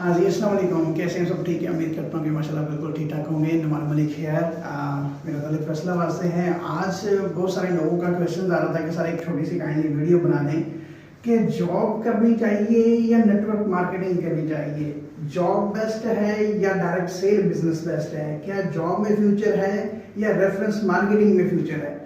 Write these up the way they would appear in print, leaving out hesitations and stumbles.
हाँ जी, अस्सलाम वालेकुम। कैसे हैं सब? ठीक है, उम्मीद करता हूँ कि माशाल्लाह बिल्कुल ठीक ठाक होंगे। नुमान मलिक है, मेरा ताल्लुक फैसलाबाद से है। आज बहुत सारे लोगों का क्वेश्चन आ रहा था कि सर एक छोटी सी काइंडली वीडियो बना दें कि जॉब करनी चाहिए या नेटवर्क मार्केटिंग करनी चाहिए, जॉब बेस्ट है या डायरेक्ट सेल बिजनेस बेस्ट है, क्या जॉब में फ्यूचर है या रेफरेंस मार्केटिंग में फ्यूचर है।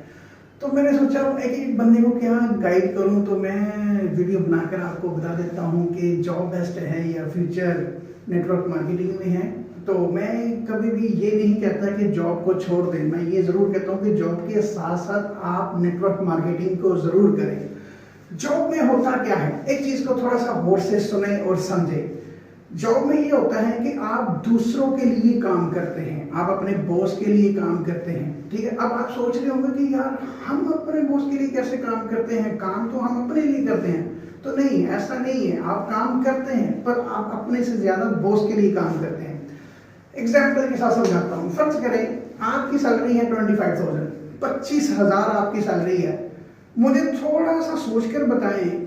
तो मैंने सोचा एक एक बंदे को क्या गाइड करूं, तो मैं वीडियो बनाकर आपको बता देता हूं कि जॉब बेस्ट है या फ्यूचर नेटवर्क मार्केटिंग में है। तो मैं कभी भी ये नहीं कहता कि जॉब को छोड़ दें, मैं ये ज़रूर कहता हूं कि जॉब के साथ साथ आप नेटवर्क मार्केटिंग को ज़रूर करें। जॉब में होता क्या है, एक चीज़ को थोड़ा सा गौर से सुने और समझें। जॉब में ये होता है कि आप दूसरों के लिए काम करते हैं, आप अपने बॉस के लिए काम करते हैं, ठीक है। अब आप सोच रहे होंगे कि यार हम अपने बॉस के लिए कैसे काम करते हैं, काम तो हम अपने लिए करते हैं। तो नहीं, ऐसा नहीं है, आप काम करते हैं पर आप अपने से ज्यादा बॉस के लिए काम करते हैं। एग्जाम्पल के साथ समझाता हूँ। फर्ज करें आपकी सैलरी है 25,000, 25,000 आपकी सैलरी है। मुझे थोड़ा सा सोचकर बताएं,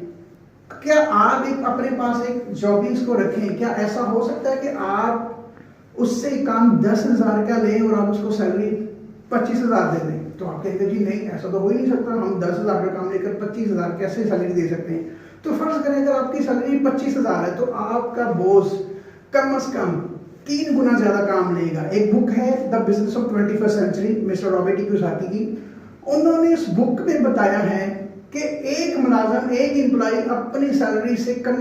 क्या आप एक अपने पास एक जॉबिंग्स को रखें, क्या ऐसा हो सकता है कि आप उससे काम 10,000 का लें और आप उसको सैलरी 25,000 दे दें? तो आप कहेंगे जी नहीं, ऐसा तो हो ही नहीं सकता, हम 10,000 का काम लेकर 25,000 कैसे सैलरी दे सकते हैं। तो फर्ज करें अगर आपकी सैलरी 25,000 है तो आपका बॉस कम से कम 3 गुना ज्यादा काम लेगा। एक बुक है the business of 21st century, mister Robert Kiyosaki की। उन्होंने इस बुक में बताया है कि एक मुलाजिम, एक एम्प्लॉय अपनी सैलरी से कम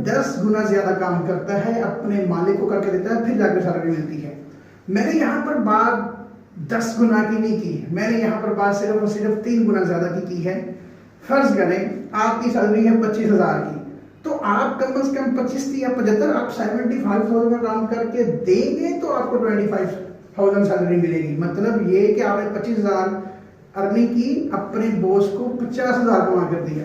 10 गुना ज्यादा काम करता है, अपने मालिक को करके देता है, फिर जाकर सैलरी मिलती है। मैंने यहाँ पर बात 10 गुना की नहीं की, मैंने यहाँ पर बात सिर्फ और सिर्फ 3 गुना ज्यादा की है। फर्ज करें आपकी सैलरी है 25,000 की, तो आप कम से कम 25 या 75, आप 75,000 का काम करके देंगे तो आपको 25,000 सैलरी मिलेगी। मतलब ये कि आपने 25,000 अर्निंग की, अपने बॉस को 50,000 कमा कर दिया।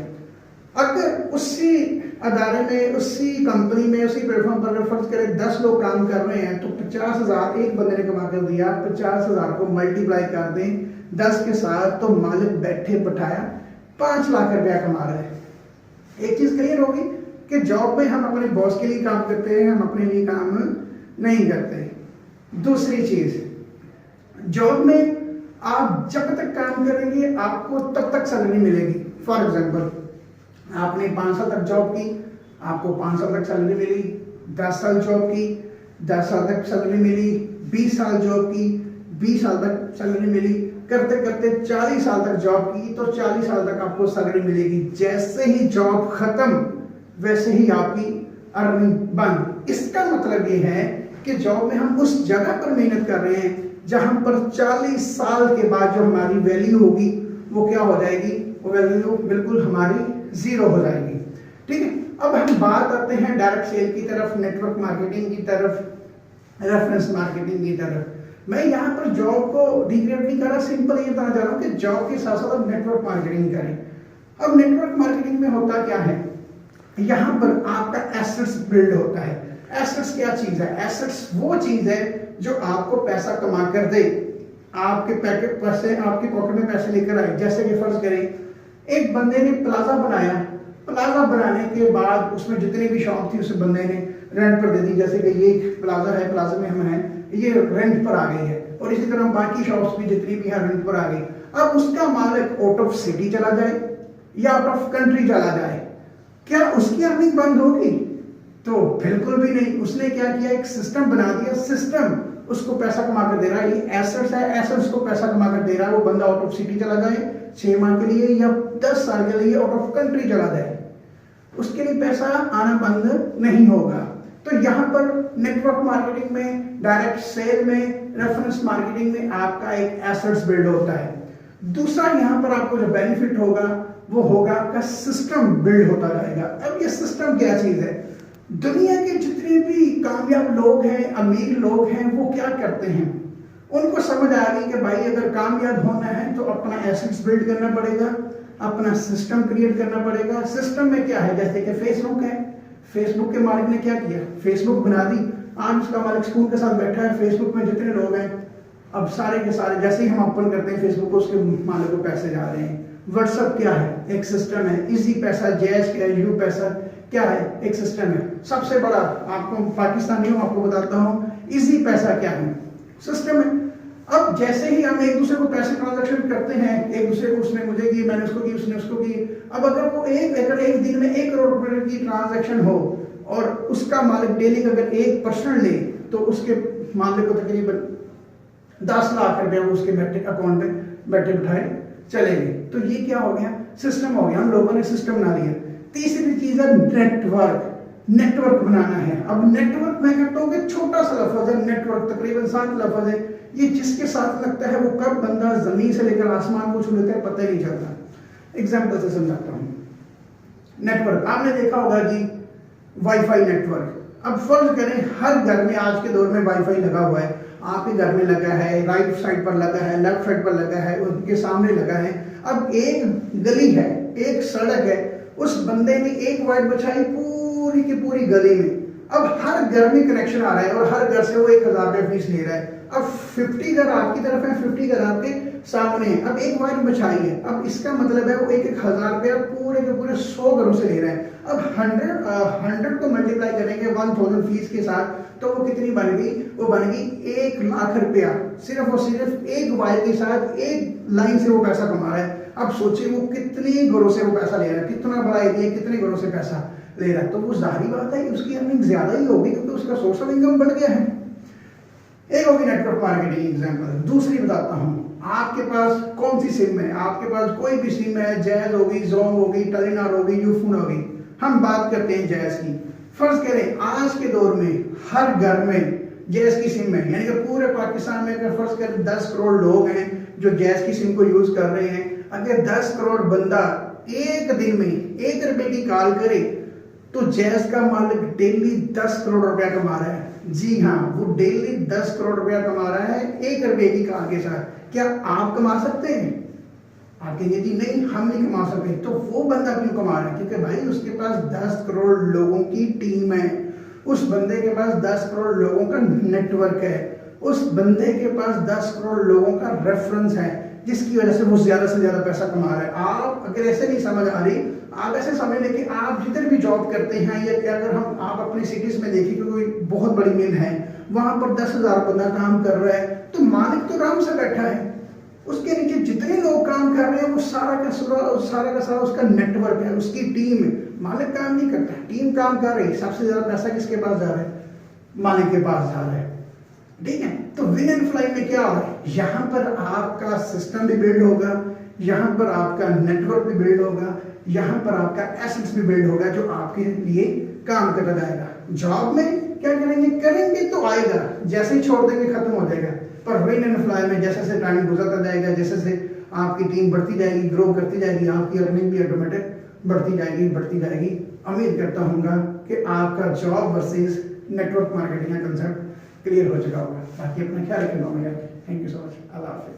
अगर उसी अदारे में, उसी कंपनी में, उसी प्लेटफॉर्म पर फर्ज करें 10 लोग काम कर रहे हैं तो 50,000 एक बंदे ने कमा कर दिया। 50,000 को मल्टीप्लाई कर दें 10 के साथ, तो मालिक बैठे बैठाया 5 लाख रुपया कमा रहे हैं। एक चीज क्लियर होगी कि जॉब में हम अपने बॉस के लिए काम करते हैं, हम अपने लिए काम नहीं करते। दूसरी चीज, जॉब में आप जब तक काम करेंगे आपको तब तक सैलरी मिलेगी। फॉर एग्जाम्पल आपने 5 साल तक जॉब की, आपको 5 साल तक सैलरी मिली। 10 साल जॉब की, 10 साल तक सैलरी मिली। 20 साल जॉब की, 20 साल तक सैलरी मिली। करते करते 40 साल तक जॉब की तो 40 साल तक आपको सैलरी मिलेगी। जैसे ही जॉब खत्म वैसे ही आपकी अर्निंग बंद। इसका मतलब ये है कि जॉब में हम उस जगह पर मेहनत कर रहे हैं जहां पर 40 साल के बाद जो हमारी वैल्यू होगी वो क्या हो जाएगी, वो वैल्यू बिल्कुल हमारी जीरो हो जाएगी। ठीक है, अब हम बात करते हैं डायरेक्ट सेल की तरफ, नेटवर्क मार्केटिंग की तरफ, रेफरेंस मार्केटिंग की तरफ। मैं यहाँ पर जॉब को डिग्रेड नहीं कर रहा, सिंपल ये बताना चाह रहा हूँ कि जॉब के साथ साथ आप नेटवर्क मार्केटिंग करें। अब नेटवर्क मार्केटिंग में होता क्या है, यहाँ पर आपका एसेट्स बिल्ड होता है। एसेट्स क्या चीज है? एसेट्स वो चीज है जो आपको पैसा कमा कर दे, आपके पैकेट पैसे, आपके पॉकेट में पैसे लेकर आए। जैसे कि फर्ज करें एक बंदे ने प्लाजा बनाया, प्लाजा बनाने के बाद उसमें जितनी भी शॉप थी उस बंदे ने रेंट पर दे दी। जैसे कि ये प्लाजा है, प्लाजा में हम हैं, ये रेंट पर आ गई है, और इसी तरह बाकी शॉप्स भी जितनी भी हैं रेंट पर आ गई। अब उसका मालिक आउट ऑफ सिटी चला जाए या आउट ऑफ कंट्री चला जाए, क्या उसकी अर्निंग बंद होगी? तो बिल्कुल भी नहीं। उसने क्या किया, एक सिस्टम बना दिया, सिस्टम उसको पैसा कमा कर दे रहा है। ये एसेट्स है, एसेट्स को पैसा कमा कर दे रहा है। वो बंदा आउट ऑफ सिटी चला जाए 6 माह के लिए या 10 साल के लिए आउट ऑफ कंट्री चला जाए, उसके लिए पैसा आना बंद नहीं होगा। तो यहाँ पर नेटवर्क मार्केटिंग में, डायरेक्ट सेल में, रेफरेंस मार्केटिंग में आपका एक एसेट्स बिल्ड होता है। दूसरा यहाँ पर आपको जो बेनिफिट होगा वो होगा आपका सिस्टम बिल्ड होता रहेगा। अब ये सिस्टम क्या चीज है? दुनिया के जितने भी कामयाब लोग हैं, अमीर लोग हैं, वो क्या करते हैं, उनको समझ आ गई कि भाई अगर कामयाब होना है तो अपना एसेट्स बिल्ड करना पड़ेगा, अपना सिस्टम क्रिएट करना पड़ेगा। सिस्टम में क्या है, जैसे कि फेसबुक है, फेसबुक के मालिक ने क्या किया, फेसबुक बना दी। आज उसका मालिक स्कूल के साथ बैठा है, फेसबुक में जितने लोग हैं अब सारे के सारे, जैसे ही हम ओपन करते हैं फेसबुक को, उसके मालिक को पैसे जा रहे हैं। व्हाट्सएप क्या है, एक सिस्टम है, इजी पैसा, जैज क्या, यू पैसा, क्या है, एक सिस्टम है। सबसे बड़ा आपको पाकिस्तानियों आपको बताता हूँ, इजी पैसा क्या है, सिस्टम है। अब जैसे ही हम एक दूसरे को पैसे ट्रांजैक्शन करते हैं, एक दूसरे को, उसने मुझे की, मैंने उसको की, उसने उसको की। अब अगर वो एक दिन में 1 करोड़ रुपए की ट्रांजैक्शन हो और उसका मालिक डेली अगर 1% ले, तो उसके मालिक को तकरीबन 10 लाख रुपया वो उसके बैठे अकाउंट में बैठे बिठाए चलेंगे। तो ये क्या हो गया, सिस्टम हो गया, हम लोगों ने सिस्टम बना लिया। तीसरी चीज है नेटवर्क, नेटवर्क बनाना है। अब नेटवर्क मैं कहता हूँ कि छोटा सा लफ्ज है नेटवर्क, तकरीबन 7 लफ्ज है। ये जिसके साथ लगता है वो कब बंदा जमीन से लेकर आसमान को छू लेता है पता ही नहीं चलता। एग्जाम्पल से समझाता हूँ। नेटवर्क आपने देखा होगा जी, वाईफाई नेटवर्क। अब फर्ज करें हर घर में आज के दौर में वाईफाई लगा हुआ है, आपके घर में लगा है, राइट साइड पर लगा है, लेफ्ट साइड पर लगा है, उनके सामने लगा है। अब एक गली है, एक सड़क है, उस बंदे ने एक वायर बिछाई पूरी की पूरी गली में। अब हर घर में कनेक्शन आ रहा है और हर घर से वो 1000 रुपये फीस ले रहा है। अब 50 घर आपकी तरफ है, 50 घर आपके सामने है। अब एक वायर बिछाई है, अब इसका मतलब है वो 1000 रुपया पूरे के पूरे 100 घरों से ले रहे हैं। अब 100 को मल्टीप्लाई करेंगे 1000 फीस के साथ, तो वो कितनी बन गई, वो बन गई 1 लाख रुपया, सिर्फ और सिर्फ एक वायर के साथ, एक लाइन से वो पैसा कमा रहा है। अब सोचिए वो कितने घरों से वो पैसा ले रहा है, कितना बड़ा एरिया, कितने घरों से पैसा ले रहा है। तो वो जाहिर बात है उसकी अर्निंग ज्यादा ही होगी, क्योंकि उसका सोर्स ऑफ इनकम बढ़ गया है। एक होगी नेटवर्क मार्केटिंग एग्जांपल। दूसरी बताता हूँ, आपके पास कौन सी सिम है, आपके पास कोई भी सिम है, जैज होगी, जोंग होगी, टेलीनॉर होगी, यूफोन होगी। हम बात करते हैं जैज की। फर्ज करें आज के दौर में हर घर में जैज की सिम है, यानी कि पूरे पाकिस्तान में अगर फर्ज करें 10 करोड़ लोग हैं जो जैज की सिम को यूज कर रहे हैं। अगर 10 करोड़ बंदा एक दिन में 1 रुपए की कॉल करे, तो जैज का मालिक डेली 10 करोड़ रुपया कमा रहा है। जी हाँ, वो डेली 10 करोड़ रुपया कमा रहा है 1 रुपए की कॉल के साथ। क्या आप कमा सकते हैं? आप कहेंगे जी नहीं, हम नहीं कमा सकते। तो वो बंदा क्यों कमा रहा है? क्योंकि भाई उसके पास 10 करोड़ लोगों की टीम है, उस बंदे के पास 10 करोड़ लोगों का नेटवर्क है, उस बंदे के पास 10 करोड़ लोगों का रेफरेंस है, जिसकी वजह से वो ज्यादा से ज्यादा पैसा कमा रहा है। आप अगर ऐसे नहीं समझ आ रही, आप ऐसे समझ लें कि आप जितने भी जॉब करते हैं, या अगर आप अपनी सिटीज में देखें कि कोई बहुत बड़ी मिल है, वहां पर 10,000 बंदा काम कर रहा है, तो मालिक तो आराम से बैठा है, उसके नीचे जितने लोग काम कर रहे हैं वो सारा का सारा उसका नेटवर्क है, उसकी टीम है। मालिक काम नहीं करता, टीम काम कर रही है। सबसे ज्यादा पैसा किसके पास जा रहा है? मालिक के पास जा रहा है। ठीक है, तो विन एंड फ्लाई में क्या हो रहा है? यहाँ पर आपका सिस्टम भी बिल्ड होगा, यहाँ पर आपका नेटवर्क भी बिल्ड होगा, यहाँ पर आपका एसेट्स भी बिल्ड होगा, जो आपके लिए काम करता जाएगा। जॉब में क्या करेंगे तो आएगा, जैसे ही छोड़ देंगे खत्म हो जाएगा। पर विन एंड फ्लाई में जैसे जैसे टाइम गुजरता जाएगा, जैसे जैसे आपकी टीम बढ़ती जाएगी, ग्रो करती जाएगी, आपकी अर्निंग भी ऑटोमेटिक बढ़ती जाएगी। उम्मीद करता हूँ कि आपका जॉब वर्सेस नेटवर्क मार्केटिंग का कंसेप्ट क्लियर हो चुका होगा। बाकी अपना ख्याल रखें। Thank you so much. अल्लाह हाफिज़।